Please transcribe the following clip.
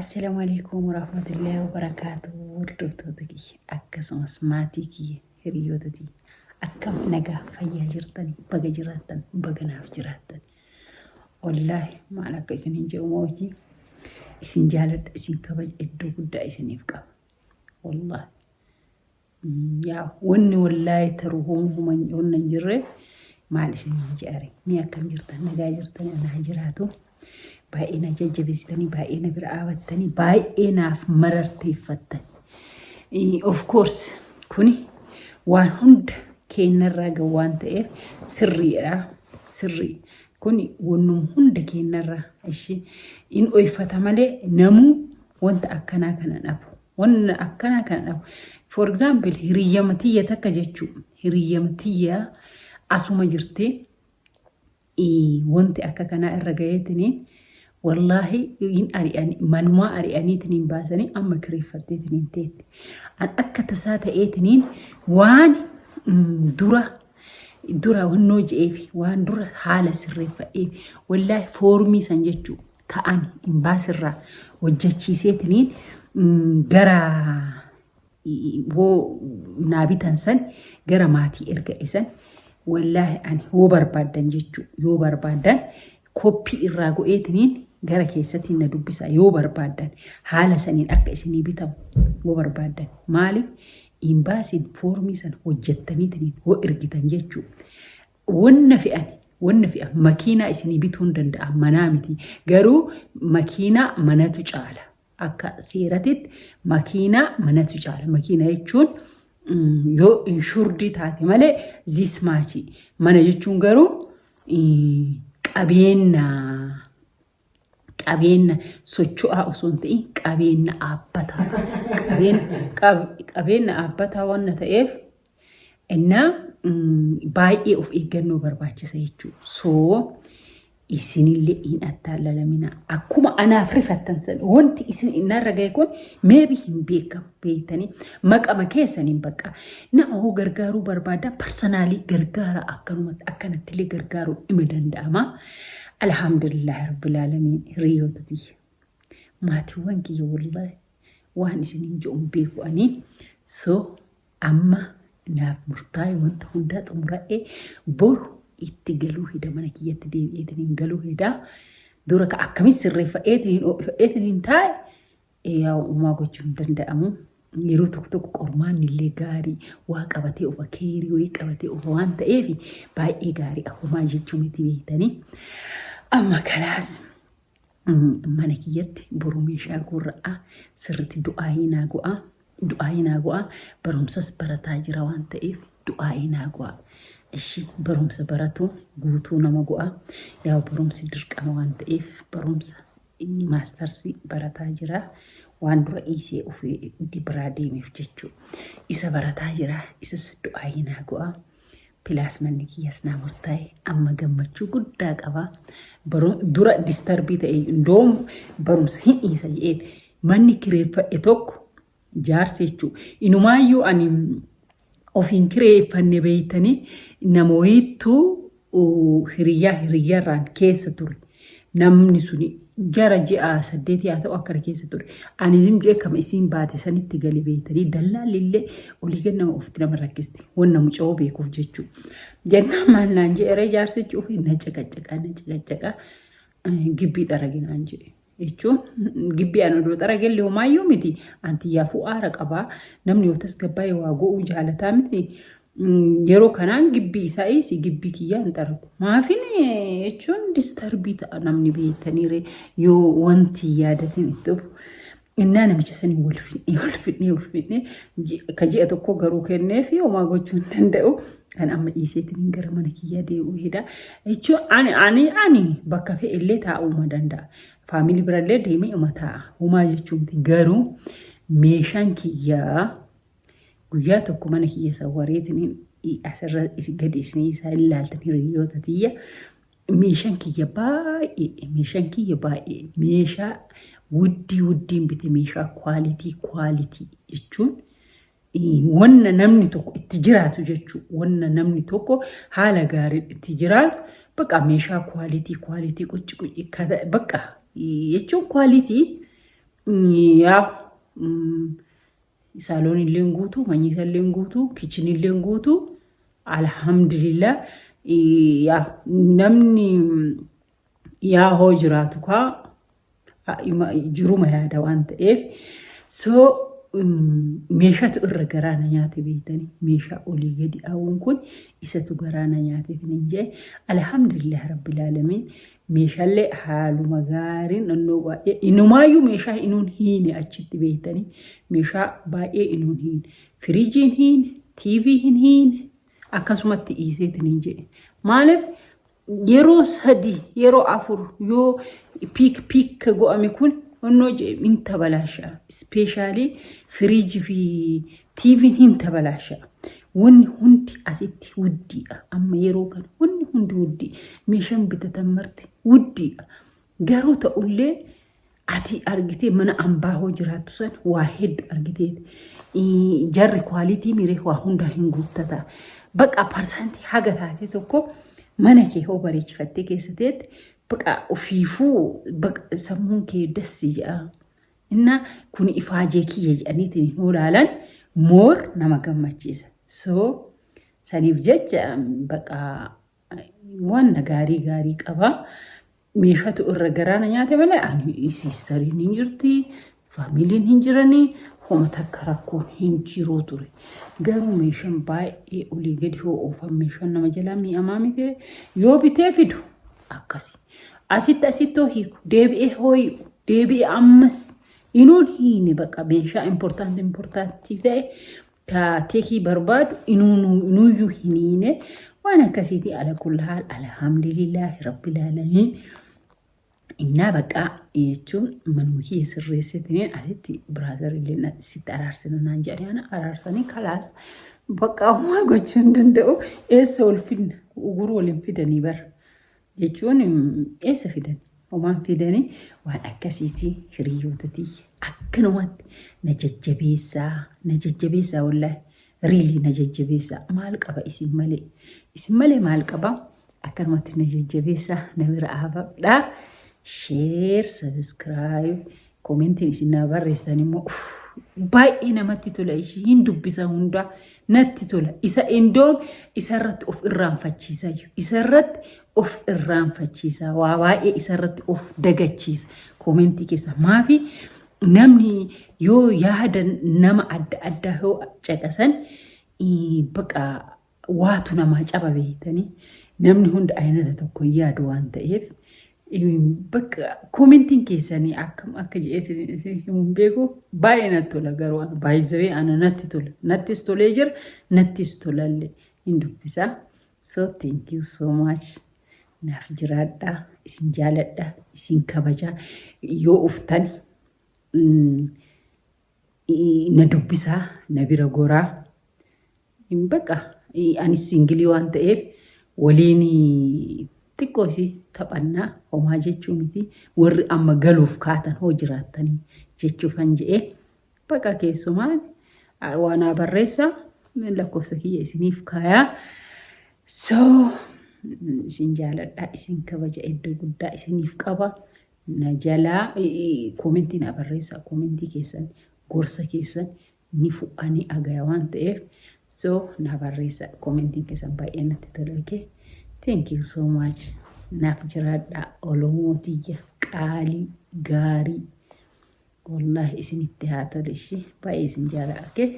السلام عليكم ورحمة الله وبركاته. وردوتوتكي akkasumas maatii kiyya hiriyootati akkam nagaa fayyaa jirtani baga jiraattan baga naaf jiraattan wallaahi maal akka isin hin jedhu mootii isin jaaladha isin kabaja iddoo guddaa isiniif qaba wallaahi yaa wanni wallaahi taruu homaa hin jirre maal isin hin jedhare mi akkam jirtan nagaa jirtani anaa jiraatu baay'ina jajjabeessitanii baay'ina bira dhaabattanii baay'inaaf mararteeffattani of course kuni waan hunda keenyarraa gahu waan ta'eef sirriidha sirrii kuni wannum hunda keenyarraa ishi in oifata malee namuu wanta akkanaa kana dhabu wanna akkanaa kana dhabu for example hiriyyamtiyya takka jechuu hiriyyamtiyya asuma jirtee wanti akka kanaa irra gaheetini والله إن أرياني منما أرياني تنين باسني أما كريفتي تنين تيت أن أكت ساتا إيه تنين وان درا ونوج إيه وان درا حالة سريفة إيه والله فورمي سنجتشو كأني إن باسرة وجتشي سيتنين جرا و نابي تنسن جرا ماتي إرجع إسن والله أني هو بربادن جتشو يو بربادن كوبي الراجو إيه تنين gara keessatti na dubbisa yoo barbaadan haala saniin akka isinii bitamu yoo barbaadan maaliif imbaasiin foormii san hojjettaniitiin hoo ergitan jechuu wanna fe'an makiinaa isinii bituun danda'a manaa miti garuu makiinaa manatu caala akka seeratitti makiinaa manatu caala makiinaa jechuun yoo inshurdii taate malee zismaachii mana jechuun garuu qabeenya socho'aa osoo hin ta'in qabeenya aabbataa qabeenya aabbataa waan ta'eef innaa baay'ee of eeggannoo barbaachisa jechuudha. soo isinillee hin attaallalamina akkuma anaaf rifattan san wanti isin innarra gahe kun meebi hin beekamu beektanii maqama keessaniin bakka nama hoo gargaaruu barbaadan parsanaalii gargaara akkanattillee gargaaruu dhima danda'ama. Alhamdulillah Rabbil Alamin hiriyootati maatiiwwan kiyya wallahi waan isiniin jedhuun beeku ani so amma naaf murtaa'e wanta hundaa xumura'ee boru itti galuu hida mana kiyyatti deebi'eetiniin galuu hida dura ka akkamis sirreeffa'eetiniin taa'e yaa uumaa gochuun hin danda'amu yeroo tokko qormaan illee gaarii waa qabatee of keerii wayii qabatee of waan ta'eef baay'ee gaarii akkuma jechuun itti beektanii. Amma kalaas mana kiyyatti boruu meeshaa gurra'aa sirriitti du'aayinaa go'a barumsas barataa jira waan ta'eef du'aayinaa go'a ishi barumsa baratu guutuu nama go'a yaa barumsi dirqama waan ta'eef barumsa maastarsii barataa jira waan dura isee ofii biraa deemeef jechuudha isa barataa jira isas du'aayinaa go'a. Pilaas manni kiyyas naa murtaa'e amma gammachuu guddaa qaba. Dura distarbii ta'e indoom barumsa hin dhiisa jedheeti manni kireeffadhe tokko jaarsa jechuudha. Inumaayyuu ani ofiin kireeffanne beeytanii namoottuu hiriyyaarraan keessa ture. Namni suni gara ji'a 8 haa ta'u akkana keessa ture. Ani jee kama isiin baate sanitti gali beeytanii dallaalillee olii gannama ofti nama rakkisti. Wanna muca'oo beekuuf jechuudha. Jennaan maalnaan jedhee jaarsichi ofii na caqacaqa gibbii xaraginaan jedhe. Jechuun gibbii ana odoo xaragellee homaayyuu miti. Antiyyaafuu aara qabaa. Namni yoo tasgabbaa'ee waa go'uu jaalataa miti. Yeroo kanaan gibbii isaa gibbii kiyyaa hin xaragu. Maafin jechuun distarbii ta'a namni beektaniire yoo wanti yaadatin itti dhufu. Innaa namicha sanii walfidnee ka ji'a tokko garuu kennee fi homaa gochuu hin danda'u. Kan amma dhiiseetiin gara mana kiyyaa deebi'uu hida. Jechuun ani bakka fe'ellee taa'uu danda'a. Faamilii birallee deemee uma taa'a. Homaa jechuun garuu meeshaan kiyyaa guyyaa tokko mana kiyya sawwareetiniin asirra gadi isinii isaa ilaaltan hiriyoota tiyya meeshaan kiyya baay'ee meeshaa wuddiin bite meeshaa kwaalitii jechuun wanna namni tokko itti jiraatu jechuudha. Wanna namni tokko haala gaariin itti jiraatu bakka meeshaa kwaalitii qucci bakka jechuun kwaalitii yaa saaloon illee guutuu, manyita illee guutuu, kichin illee guutuu. Alhamdulillah yaa namni yaa hoo jiraatu kaa jiruma yaada waan ta'eef so meeshaatu irra garaana nyaate beektanii meeshaa olii gadi aawun kun isatu garaana nyaateef hin jee alhamdulillah rabbil alamin meeshaalee haaluma gaariin nannoo baay'ee inumaayyuu meeshaa inuun hiine achitti beektanii meeshaa baay'ee inuun hiine firiijiin hiine TV hin hiine akkasumatti dhiiseetiin hin jedhe maaliif yeroo 3 yeroo 4 yoo piik go'ame kun onnoo je min tabalasha especially fridge fi TV hin tabalasha wanni hundi asitti wuddiidha amma yeroo kan wanni hundi wuddi meeshaan bitatan marte wuddiidha garuu ta'ullee ati argitee mana ambaa hoo jiraattu san waa hedduu argitee jarri quality miree waa hunda hin guuttata baqa parsantii haga taate tokko mana kee hoo bareechifattee keessateetti baqa ofiifuu baqa sammuun kee dassi jedha inna kun ifaajee kiyya jedhaniitiin hoo laalan moor nama gammachiisa so saniif jecha baqa waan gaarii qaba meeshaatu irra garaana nyaate malee ani isisariin hin jirti faamiliin hin jiranii homa takka rakkoon hin jiru ture garuu meeshaan baay'ee olii gadi hoo oofan meeshaan nama jalaa mi'amaa miti yoo bitee fidu akkasi asitti hiiku deebi'ee ammas inuun hiine baqa meeshaa importantii ta'e ka teekii barbaadu inuuyyuu hin hiine waan akkasiitii ala kulli haal alhamdulillahi rabbil alamin inna baqa jechuun manuma kiyya sirreessitiniin asitti biraazar illee sitti araarsina naan jedhanii araarsanii kalaas baqa waan gochuu hin danda'u eessa ol fidna uguru waliin fidanii bara jechuun eessa fidan homaan fidanii waan akkasiitii hiriyyootatii akkanumatti na jajjabeessaa wallaahi riilii na jajjabeessaa maal qaba isin malee maal qaba akkanumatti na jajjabeessaa na bira aababdhaa share subscribe commentiin isin na barreessan immoo baay'ee namatti tola ishii hin dubbisa hunda natti tola isa indoon isarratti of irraanfachiisa waa baay'ee isarratti of dagachiisa commentii keessa maafi namni yoo yaada nama adda yoo caqasan baqa waatu nama caba beektanii namni hunda aynata tokko yaadu waan ta'eef baqa commentiin keessanii akka jedheetiin hin beeku baay'ee natti tola garuu baay'isee ana natti tola nattis tolee jira nattis tolallee hin dubbisa so thank you so much naaf jiraadha isin jaaladha isin kabaja yoo uftan na dubbisa na bira goraa baqa ani singilii waan ta'eef waliin xiqqoosi taphannaa homaa jechuu miti warri amma galuuf kaatan hoo jiraattanii jechuufan jedhee baqa keessumaan waan barreessa lakkoofsa kiyya isiniif kaayaa so isin jaaladha isin kabaja iddoo guddaa isiniif qaba na jalaa commentii na barreessa commentii keessan gorsa keessan ni fu'anii agaya waan ta'eef so na barreessa commentii keessan baay'ee natti tola okay thank you so much naaf jiraadha olomootiya qaalii gaarii wallahi isinitti haa tolu ishee baay'ee isin jaalladha okay